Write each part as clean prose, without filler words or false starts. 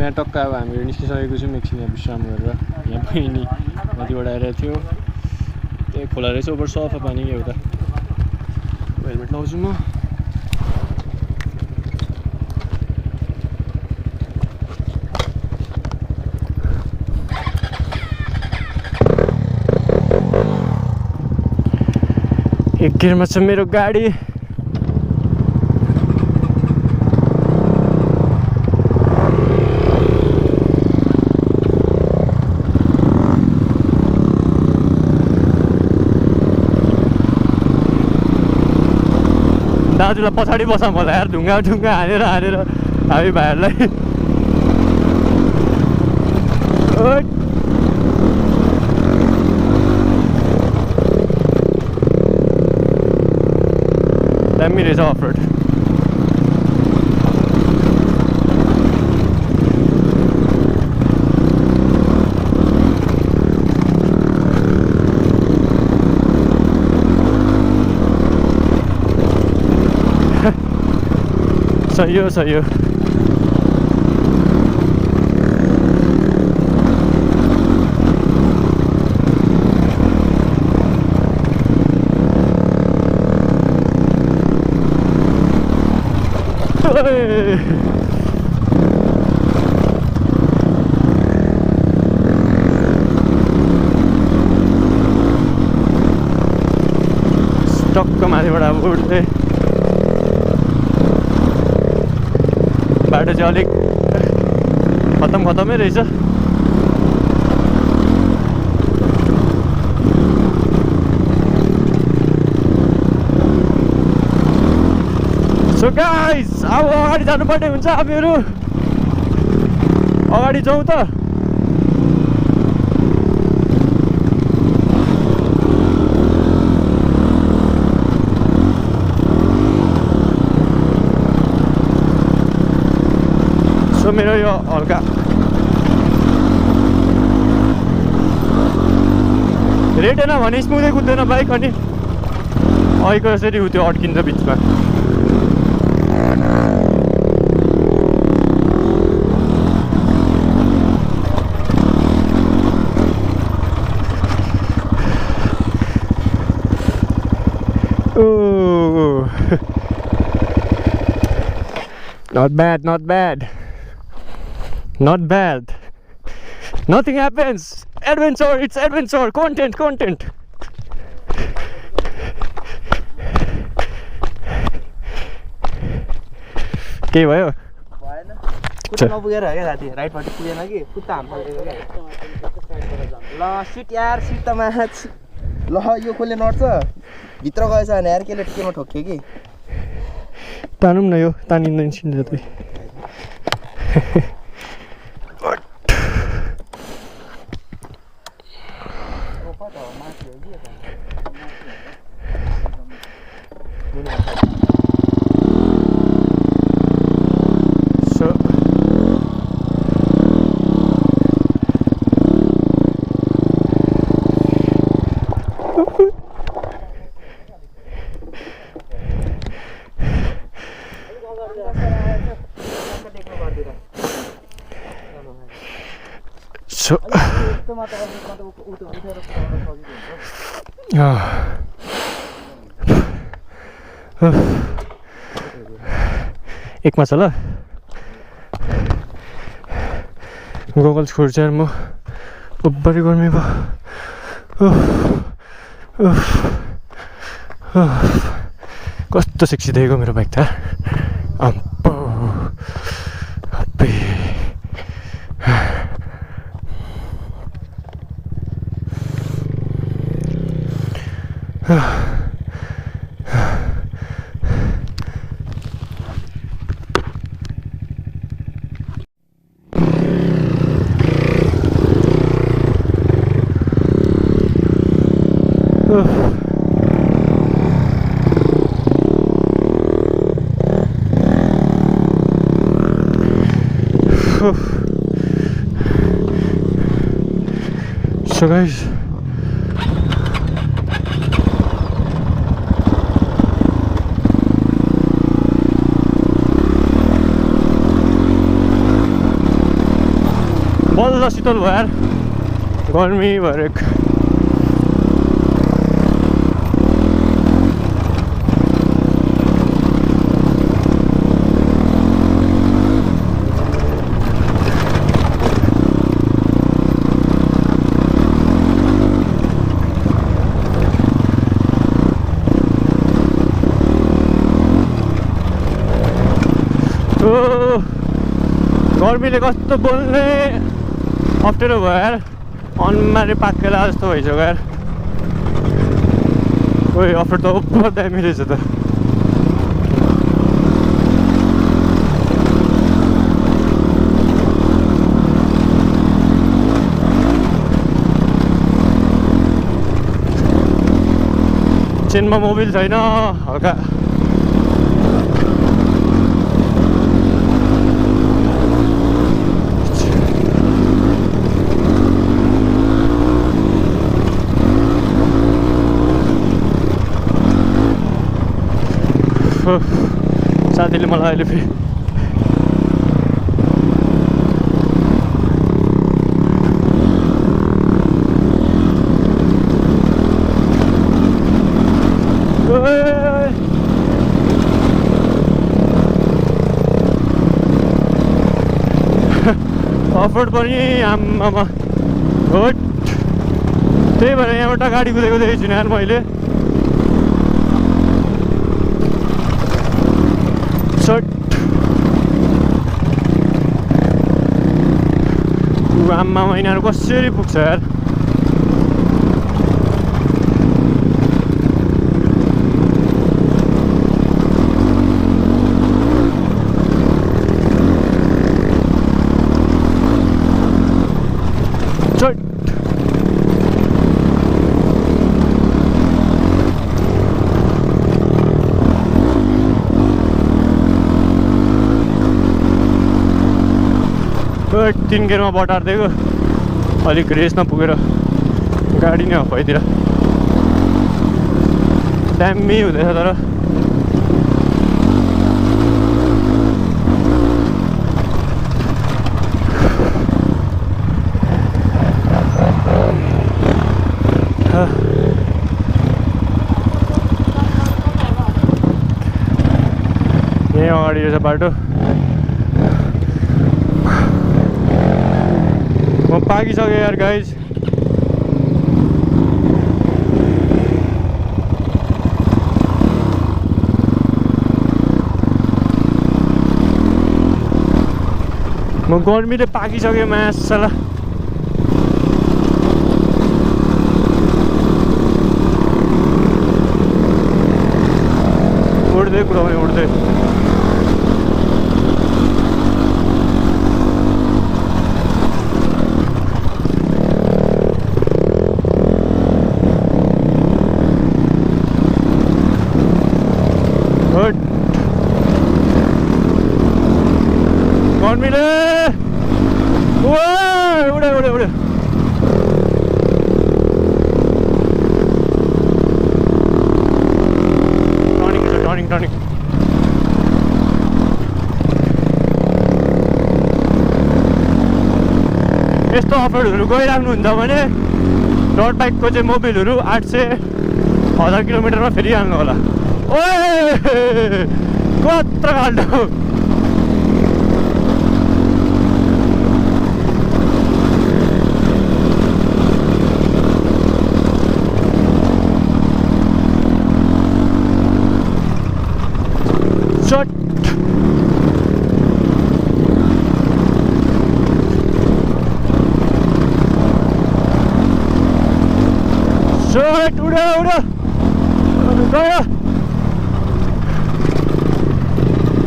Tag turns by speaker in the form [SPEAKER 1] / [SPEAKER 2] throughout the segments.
[SPEAKER 1] यहाँ टक्क अब हामीहरू निस्किसकेको छौँ एकछिन यहाँ विश्राम गरेर यहाँ बहिनी नदीबाट आइरहेको थियो त्यही खोला रहेछ ओभर सफा पानी क्या उता हेलमेट लाउँछु म एक गियरमा छ मेरो गाडी दाजुलाई पछाडि बसा मलाई यार ढुङ्गा ढुङ्गा हानेर हामी भाइहरूलाई दामी रहेछ अफ रोड सही हो सही हो टक्क माथिबाट अब उठ्दै बाटो चाहिँ अलिक खतमै रहेछ सो गाइस अब अगाडि जानुपर्ने हुन्छ हामीहरू अगाडि जाउँ त सो मेरो यो हल्का रेट होइन भने स्मुथै कुद्दैन बाइक अनि अहिलेको यसरी उ त्यो अड्किन्छ बिचमा Not bad. Not bad. Nothing happens. Adventure, it's adventure. Content. के भयो?
[SPEAKER 2] भएन कुत्ता नपुगेर हो क्या साथी राइटपट्टि पुगेन कि कुत्ता हाम पल्टेको क्या ल सिट यार सिट त म्याच ल यो खोले नट्छ भित्र गएछ भने यार केले केमा ठोक्यो कि
[SPEAKER 1] तानौँ न यो तानिँदैन छिन्छ त्यही एकमा छ ल गोगल्स खोल्छ म उब्बरी गर्मी भयो कस्तो सेक्सी देखेको मेरो बाइक त अम्पो So guys, बल्ल शीतल भयो यार गर्मी भएर गर्मीले कस्तो बोल्ने अप्ठ्यारो भयो यार अनुहारै पाक्केला जस्तो भइसक्यो यार कोही अफर त ओभर दामी रहेछ त चेनमा मोबिल छैन हल्का साथीले मलाई अहिले फेरि अफरोड पनि आम्मामा होट त्यही भएर यहाँबाट गाडी कुदेको देखेको छुइनँ यार मैले आम्मा महिनाहरू कसरी पुग्छ यार तीन गेरमा बटारिदिएको अलिक रेसमा पुगेर गाडी नै हप्पैतिर दामी हुँदैछ तर यहीँ अगाडि रहेछ बाटो म पाकिसकेँ यार गाइज म गर्मीले पाकिसकेँ मासला उड्दै कुरा पनि उड्दै गर्मीले उडे उडे उडे टर्निङ टर्निङ यस्तो अफरोडहरू गइराख्नुहुन्छ भने रोड बाइकको चाहिँ मोबिलहरू 800-1000 किलोमिटरमा फेरिहाल्नु होला ओए कत्रो खाल्डो Short, udah. गयो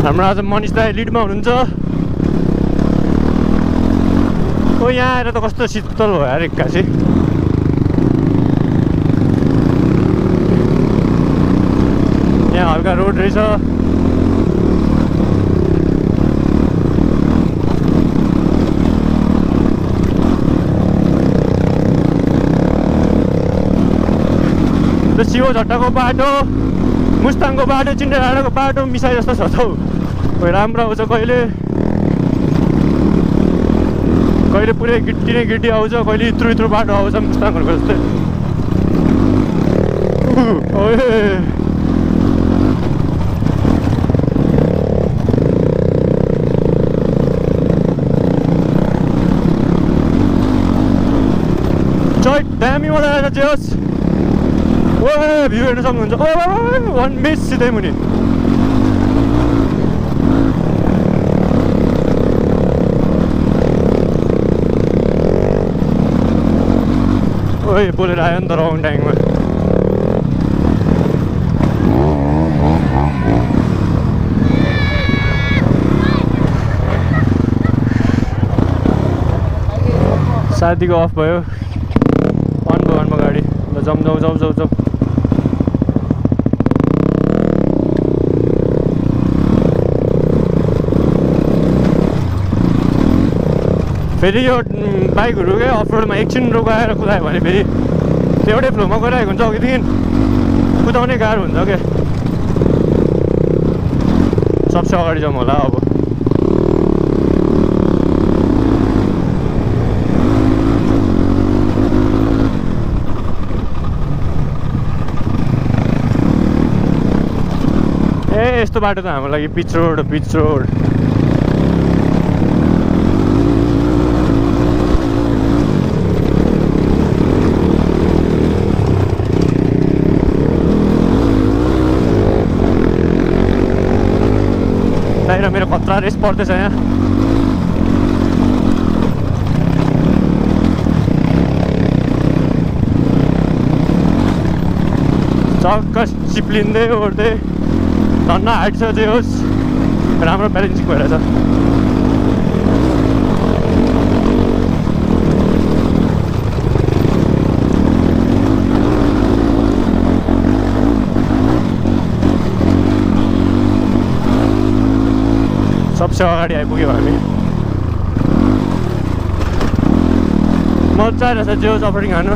[SPEAKER 1] हाम्रो आज मनिष दाइ लिडमा हुनुहुन्छ ओ यहाँ आएर त कस्तो शीतल भयो यार एक्कासी यहाँ हल्का रोड रहेछ शिव झट्टाको बाटो मुस्ताङको बाटो चिन्डे डाँडाको बाटो मिसाइ जस्तो छ हौ कोही राम्रो आउँछ कहिले कहिले पुरै गिट्टी नै गिट्टी आउँछ, कहिले इत्रु इत्रु बाटो आउँछ मुस्ताङहरूको जस्तै। दामी मजा आएछ जेहोस्। ओ भ्यू हेर्न सक्नुहुन्छ। ओ वान बेस सिधै मुनि। ओइ बोलेर आयो नि त रङ ट्याङमा। साथीको अफ भयो। अनमा गाडी ल जाउँ जाउँ जाउँ जाउँ जाउँ। फेरि यो बाइकहरू क्या अफ रोडमा एकछिन रोकाएर कुदायो भने फेरि त्यो एउटै फ्लोमा गइरहेको हुन्छ, अघिदेखि कुदाउनै गाह्रो हुन्छ क्या। सबसे अगाडि जाउँ होला अब। यस्तो बाटो त हाम्रो लागि पिच रोड पिच रोड। बाहिर मेरो खतरा रेस पर्दैछ यहाँ। चक्क चिप्लिँदै ओर्दै धन्न हाइट छ जे होस्, राम्रो ब्यालेन्सिङ भइरहेछ। सबसे अगाडि आइपुग्यो हामी। मजा आइरहेछ जे होस् अफरिङ खानु।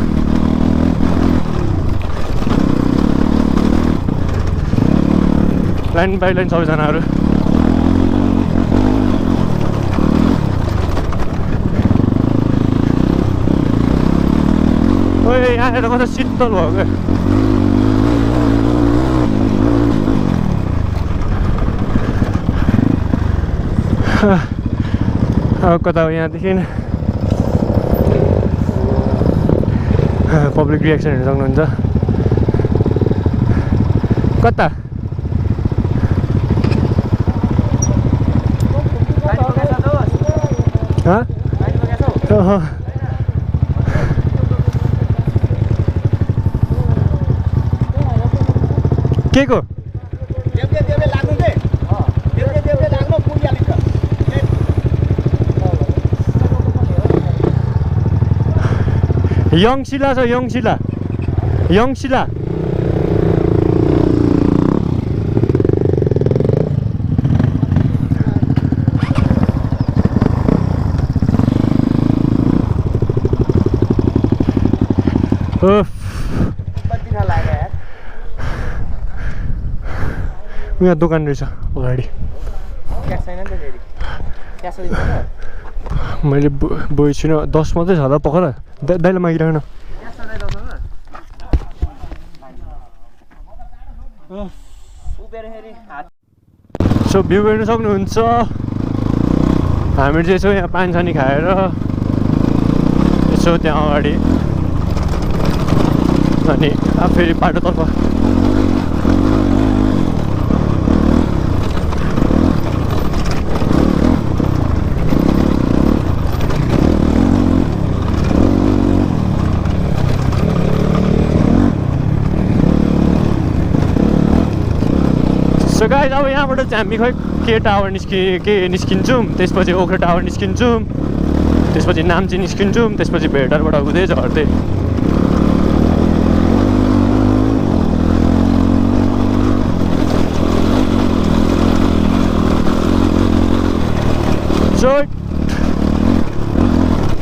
[SPEAKER 1] लाइन बाई लाइन सबैजनाहरू। ओए यहाँ आएर कता शीतल भयो क्या। अब कता हो यहाँदेखि पब्लिक रिएक्सन हेर्न सक्नुहुन्छ। कता के को यङशिला छ, यङशिला यङशिला। यहाँ दोकान रहेछ अगाडि। मैले बोइ छुइनँ, 10 मात्रै छ त पखर। दाइले मागिराख्न। सो भ्यू हेर्न सक्नुहुन्छ। हामी चाहिँ यसो यहाँ पानी सानी खाएर यसो त्यहाँ अगाडि अनि फेरि बाटोतर्फ। सो गाइस अब यहाँबाट चाहिँ हामी खै के टावर निस्किन्छौँ, त्यसपछि ओखर टावर निस्किन्छौँ, त्यसपछि नाम्ची निस्किन्छौँ, त्यसपछि भेटारबाट हुँदै झर्दै। सो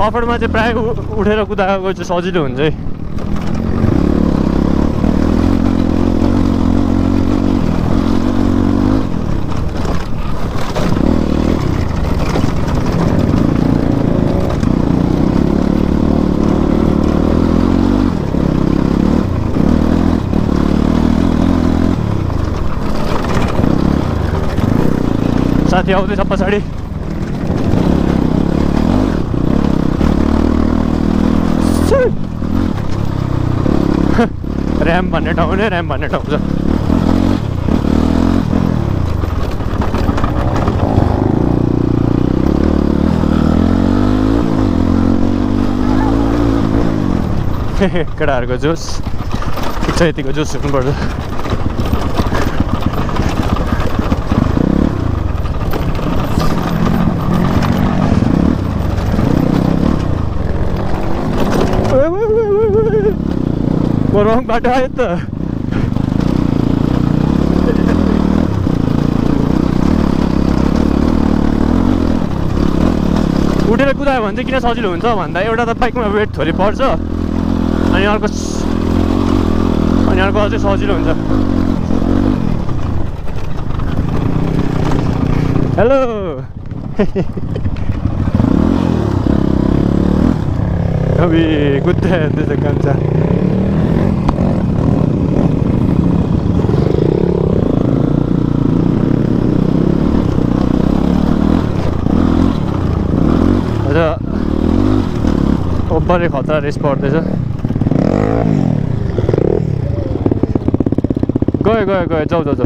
[SPEAKER 1] अफरमा चाहिँ प्रायः उठेर कुदाएको चाहिँ सजिलो हुन्छ है। साथी आउँदैछ पछाडि ऱ्याम भन्ने ठाउँ नै ऱ्याम भन्ने ठाउँ छ केटाहरूको जोस ठिक छ यतिको जोस हुनुपर्छ रङ बाटो आयो त उठेर कुदायो भने चाहिँ किन सजिलो हुन्छ भन्दा एउटा त बाइकमा वेट थोरै पर्छ अनि अर्को अझै सजिलो हुन्छ हेलो अबे कुद्दै हेर्दैछ कान्छा ओभरै खतरा रेस पर्दैछ गयो जाऊ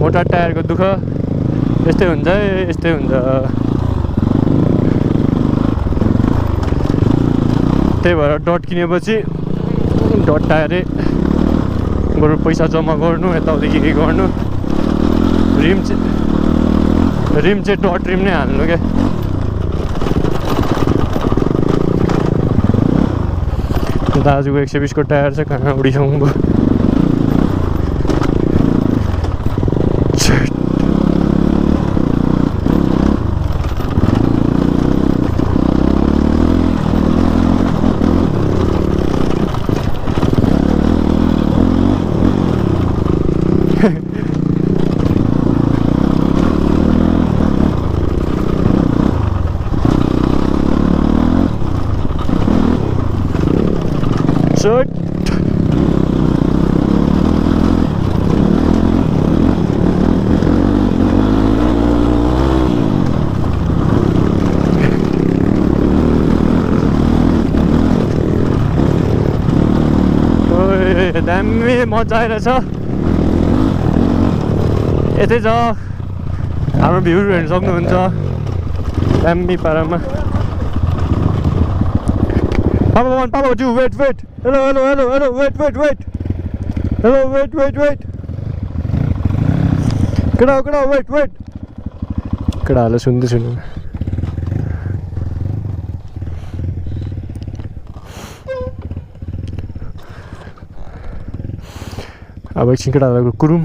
[SPEAKER 1] मोटा टायरको दुःख यस्तै हुन्छ यस्तै हुन्छ त्यही भएर डट किनेपछि डट टायरै बरु पैसा जम्मा गर्नु यताउति के गर्नु रिम चाहिँ डट रिम नै हाल्नु क्या दाजुको 120 को टायर छ कहाँ उडिसक्नु भयो Shoot. दामी मजा आइरहेछ यतै छ हाम्रो भ्यूहरू हेर्न सक्नुहुन्छ दामी पारामा Papa, do wait. Hello, wait. Hello, wait. Get out, wait. केटाहरूले सुन्दै सुन्नु अब एकछिन केटाहरूको कुरुम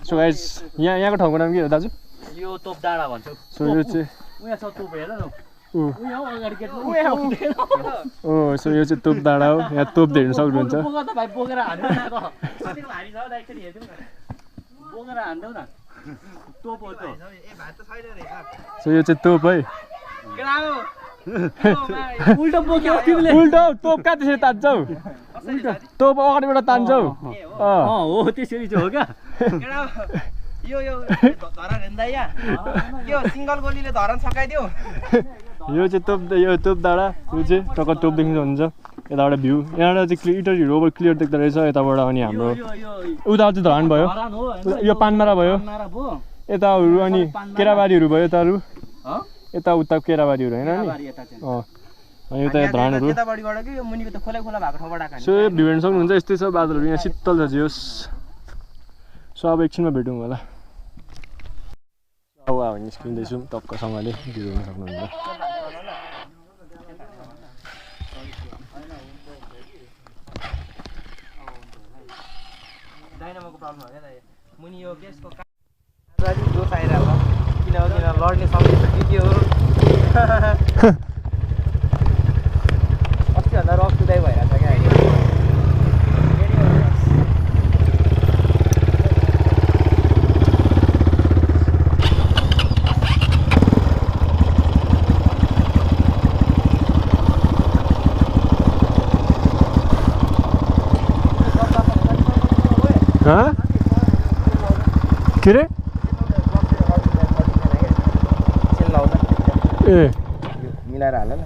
[SPEAKER 1] सो गाइस यहाँको ठाउँको नाम के हो दाजु
[SPEAKER 3] यो तोप डाँडा भन्छ
[SPEAKER 1] सो यो चाहिँ
[SPEAKER 3] उहाँ छ तोप हेर न
[SPEAKER 1] सो यो चाहिँ तोप डाँडा हो यहाँ तोप हेर्न सक्नुहुन्छ सो यो चाहिँ तोप है उल्टो तोप कहाँ त्यसरी तान्छौ तोप अगाडिबाट तान्छौ
[SPEAKER 3] हो त्यसरी चाहिँ हो क्या
[SPEAKER 2] यो धरान हेर्दा यो सिङ्गल गोलीले धरान सकाइदियो
[SPEAKER 1] यो चाहिँ तोप डाँडा यो चाहिँ टक्क तोप देख्नु हुन्छ यताबाट भ्यू यहाँबाट चाहिँ इटरहरू ओभर क्लियर देख्दो रहेछ यताबाट अनि हाम्रो उता चाहिँ धरान भयो यो पानमारा भयो यताहरू अनि केराबारीहरू भयो यताहरू यता उता केराबारीहरू होइन नि अनि उता धरानहरू सो भ्यू हेर्न सक्नुहुन्छ यस्तै छ बादलहरू यहाँ शीतल छ जियोस् सो अब एकछिनमा भेटौँ होला अब निस्किँदैछौँ टक्कसँगले भ्यू हेर्न सक्नुहुन्छ
[SPEAKER 2] डाइनामोको प्रब्लम हो क्या मुनि यो ग्यासको जोस आइरहेको किन लड्ने सम्झिन्छ के हो अस्तिभन्दा रफ कुदाइ भइरहेको छ क्या
[SPEAKER 1] के रे
[SPEAKER 2] चेन लाउँदा
[SPEAKER 1] ए
[SPEAKER 2] मिलाएर हाल न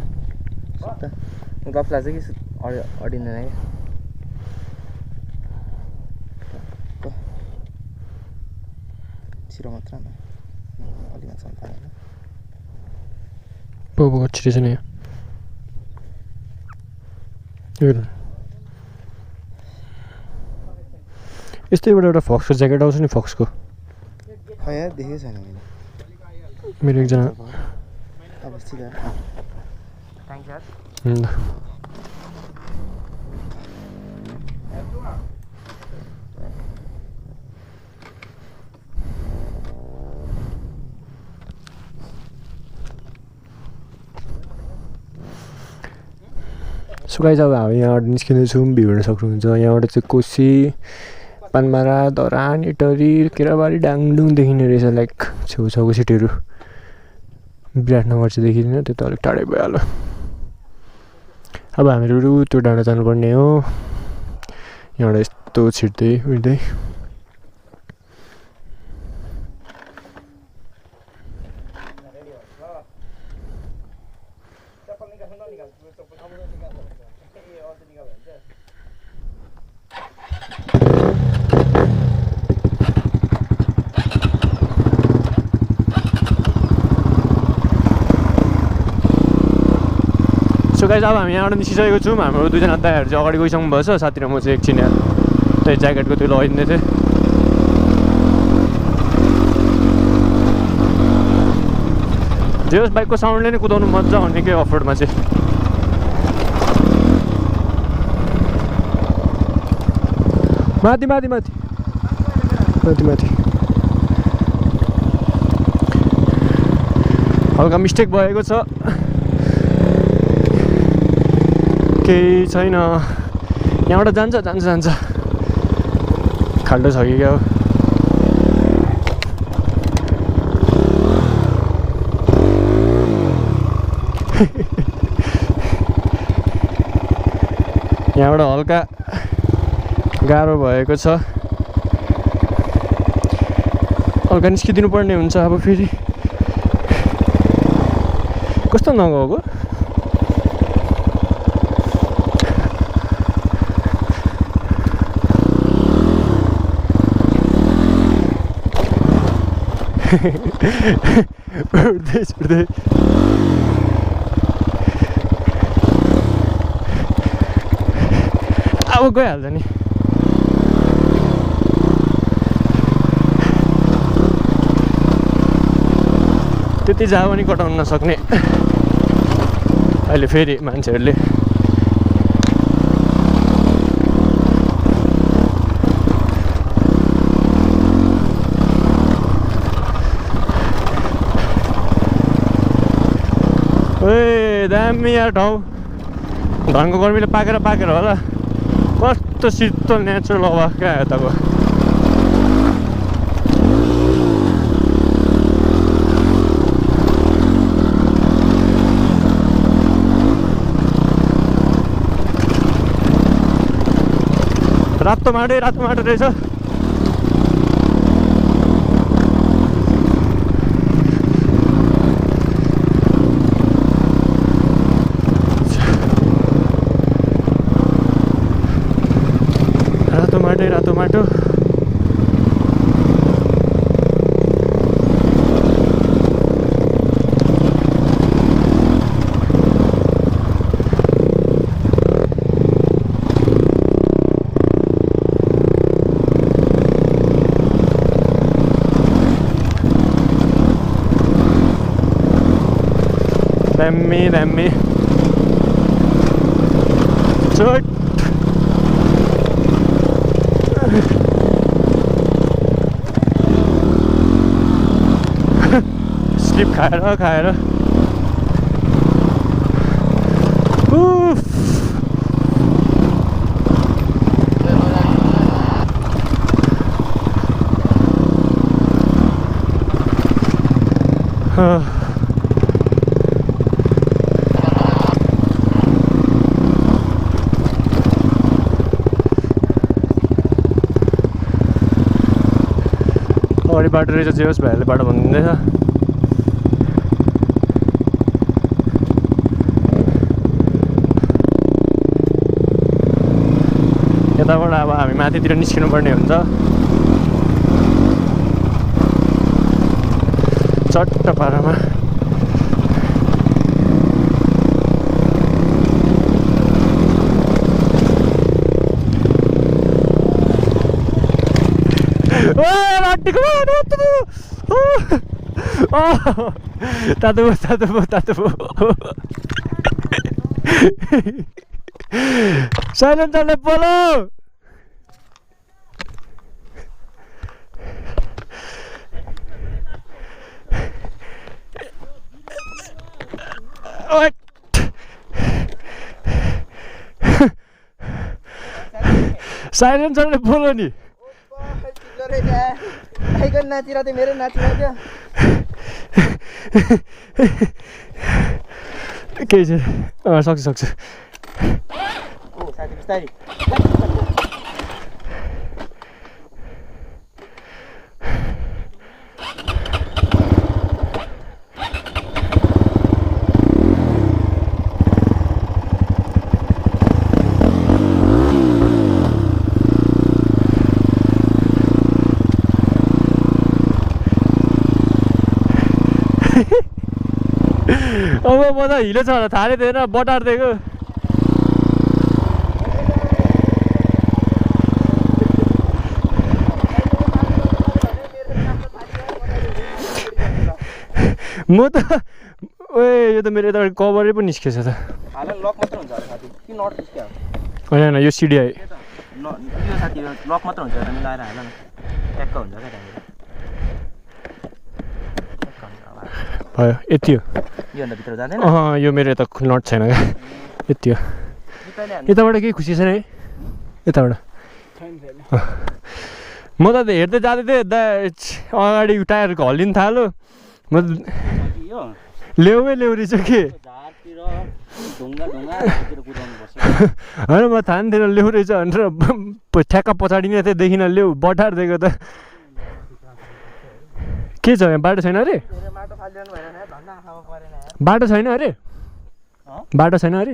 [SPEAKER 2] ग्लभ्स लाग्छ कि अडिँदैन क्या छिरो मात्र न अलि मात्र
[SPEAKER 1] बहुत अच्छी चीज़ नहीं है यस्तै एउटा फक्सको ज्याकेट आउँछ नि फक्सको
[SPEAKER 2] खै यार देखेको छैन मैले
[SPEAKER 1] मेरो एकजना
[SPEAKER 2] अवस्थित
[SPEAKER 1] सो गाइस अब हामी यहाँबाट निस्किँदैछौँ भ्यू हेर्न सक्नुहुन्छ यहाँबाट चाहिँ कोसी पानमारा धरान इटरी केराबारी डाङडुङ देखिने रहेछ लाइक छेउछाउको सिटीहरू विराटनगर चाहिँ देखिँदैन त्यो त अलिक टाढै भइहाल्यो अब हामीहरू त्यो डाँडा जानुपर्ने हो यहाँबाट यस्तो छिट्दै उठ्दै सो गाइस अब हामी यहाँबाट निस्किसकेको छौँ हाम्रो दुईजना दाइहरू चाहिँ अगाडि गइसक्नु भएछ साथी र म चाहिँ एकछिन यहाँ त्यही ज्याकेटको त्यो लगाइदिँदै थिएँ जे होस् बाइकको साउन्डले नै कुदाउनु मजा आउने के अफरोडमा चाहिँ माथि माथि माथि माथि माथि हल्का मिस्टेक भएको छ केही छैन यहाँबाट जान्छ जान्छ जान्छ खाल्डो छ कि क्या हो यहाँबाट हल्का गाह्रो भएको छ हल्का निस्किदिनु पर्ने हुन्छ अब फेरि कस्तो नगएको उठ्दै उठ्दै अब गइहाल्छ नि त्यति जहाँ पनि कटाउन नसक्ने अहिले फेरि मान्छेहरूले ए दामी यार ठाउँ धनको गर्मीले पाकेर पाकेर होला कस्तो शीतल नेचुरल हावा क्या यताको रातो माटो रहेछ रातो माटो दामी चोट स्लिप खाएर उफ अगाडि बाटो रहेछ जे होस् भाइहरूले बाटो भनिदिँदैछ यताबाट अब हामी माथितिर निस्किनु पर्ने हुन्छ चट्ट पारामा तातो साइलेन्सरले बोलो साइलेन्सरले बोलो नि
[SPEAKER 2] नाचिरा थियो मेरो नाचिरा थियो
[SPEAKER 1] केही छ सक्छु
[SPEAKER 2] ओ साथी बिस्तारी
[SPEAKER 1] अब म त हिलो छ होला थाहा थिएन बटार दिएको म त ओए यो त मेरो यताबाट कभरै पनि निस्केछ त
[SPEAKER 2] लक मात्र हुन्छ साथी कि नट निस्क्यो
[SPEAKER 1] होइन यो सिडिआई
[SPEAKER 2] यो साथी लक मात्र हुन्छ मिलाएर हाल न ट्याक्क हुन्छ क्या
[SPEAKER 1] भयो यति हो
[SPEAKER 2] योभन्दा भित्र जाँदैन
[SPEAKER 1] यो मेरो यता नट छैन क्या यति हो यताबाट केही खुसी छैन है यताबाट म त हेर्दै जाँदै थिएँ अगाडि टायरको हल्लिनु थाल्यो म ल्याउमै ल्याउरेछु के होइन म थाहा नि थिएन ल्याउ रहेछ भनेर ठ्याक्क पछाडि नै थिएँ देखिन ल्याउ बटार दिएको त के छ यहाँ बाटो छैन अरे बाटो छैन अरे बाटो छैन अरे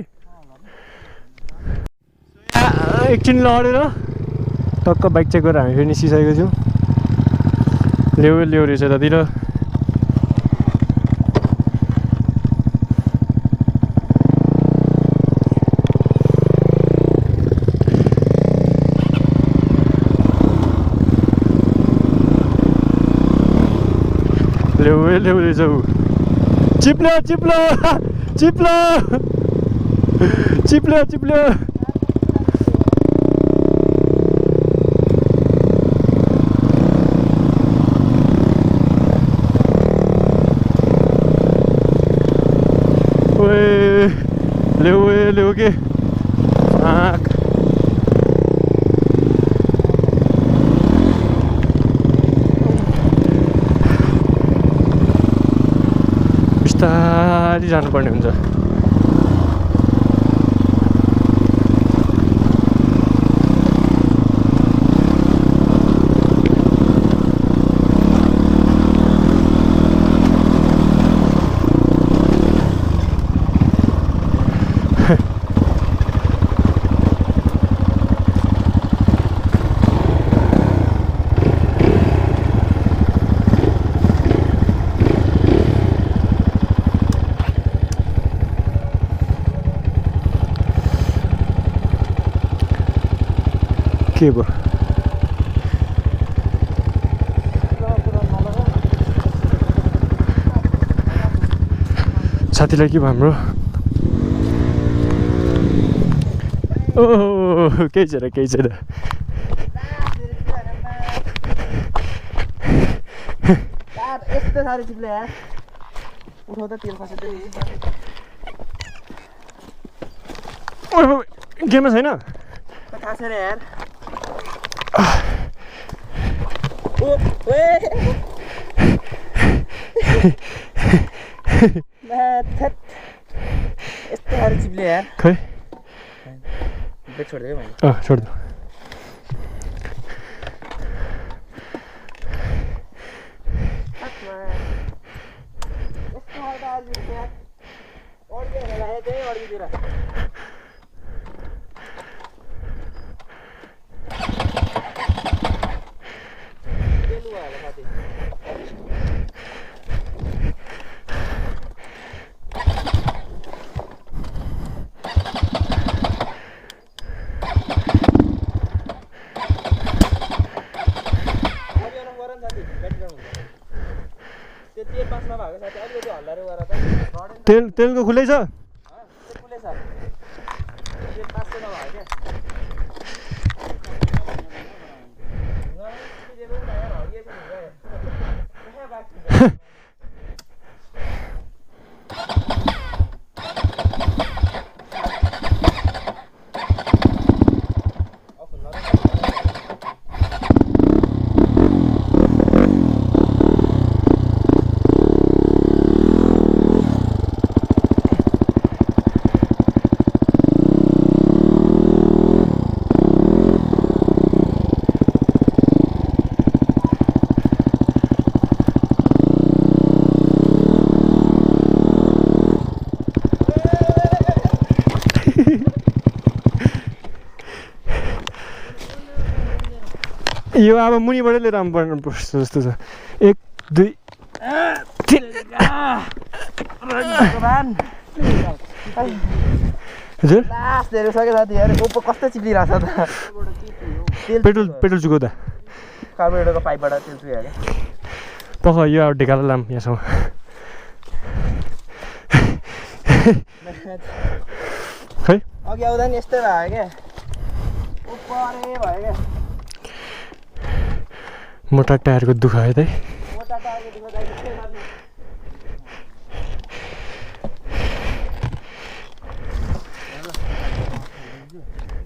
[SPEAKER 1] एकछिन लडेर टक्क बाइक चेक गरेर हामी फेरि निस्किसकेको छौँ ल्याउ रहेछ यतातिर ल्याउ रहेछ ऊ चिप्लो ल्याउ के बिस्तारी जानुपर्ने हुन्छ के भयो साथीलाई के भयो हाम्रो ओ केही छैन
[SPEAKER 2] यस्तो साह्रो चिप्ले यार उठाउँदा तेल खसेछ
[SPEAKER 1] गेममा छैन
[SPEAKER 2] थाहा छैन यार यस्तो साह्रो चिप्ले यार
[SPEAKER 1] खै
[SPEAKER 2] ब्रेक छोडिदियो मैले
[SPEAKER 1] छोडिदियो तेलको खुलै छ यो अब मुनिबाटै लिएर आउनु पर्छ जस्तो छ 1 2 3 हजुर
[SPEAKER 2] लास्ट हेर्नु सक्यो साथीहरु ओपो कस्तो चिप्लिरहेछ त
[SPEAKER 1] पेट्रोल चुकाउँदा
[SPEAKER 2] कार्बोरेटरको पाइपबाट तेल चुक्यो
[SPEAKER 1] पख यो अब ढेकाला लाम यहाँसम्म खै
[SPEAKER 2] अघि आउँदा नि यस्तै भयो क्या उपरे भयो क्या
[SPEAKER 1] मोटा टायरको दुःख है त
[SPEAKER 2] मोटा टायरको दुःख दाइ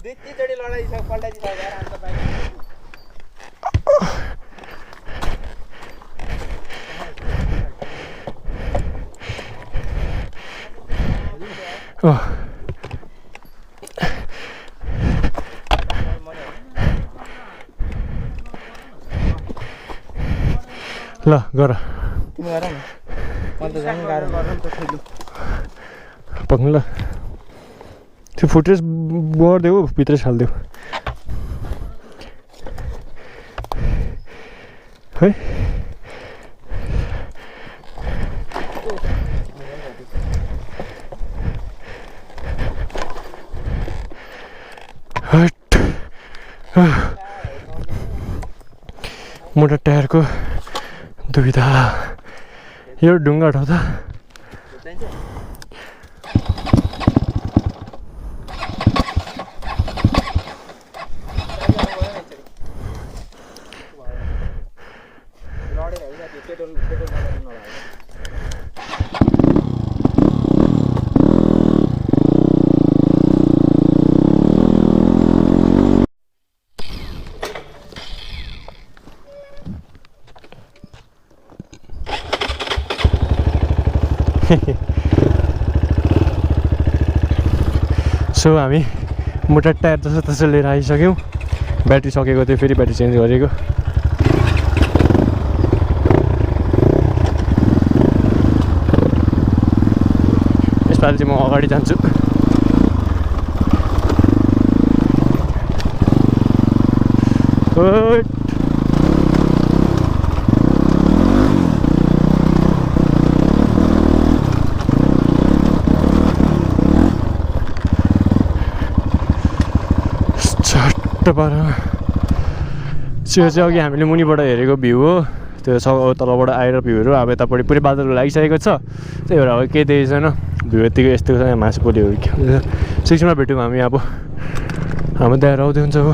[SPEAKER 2] दुई तीनचोटि लडाइसक्यो पल्टाइदिसक्यो यार अन्त बाइक
[SPEAKER 1] ल गर
[SPEAKER 2] तिमी गर न अन्त जानु गाह्रो गर्नु त खेल्नु
[SPEAKER 1] पक्नु ल त्यो फुटेज गरिदेऊ भित्रै छालिदेऊ है मोटा टायरको दुविधा यो ढुङ्गा ठाउँदा सो हामी मोटा टायर जस्तो तसो लिएर आइसक्यौँ ब्याट्री सकेको थियो फेरि ब्याट्री चेन्ज गरेको यसपालि चाहिँ म अगाडि जान्छु त्यो चाहिँ अघि हामीले मुनिबाट हेरेको भ्यू हो त्यो तलबाट आएर भ्यूहरू अब यतापट्टि पुरै बादल लागिसकेको छ त्यही भएर अब केही देखेको छैन भ्यू यतिको यस्तो छ मासु पोलीहरू के 6 मा भेट्यौँ हामी अब हाम्रो दायाँ आउँदै हुन्छ हो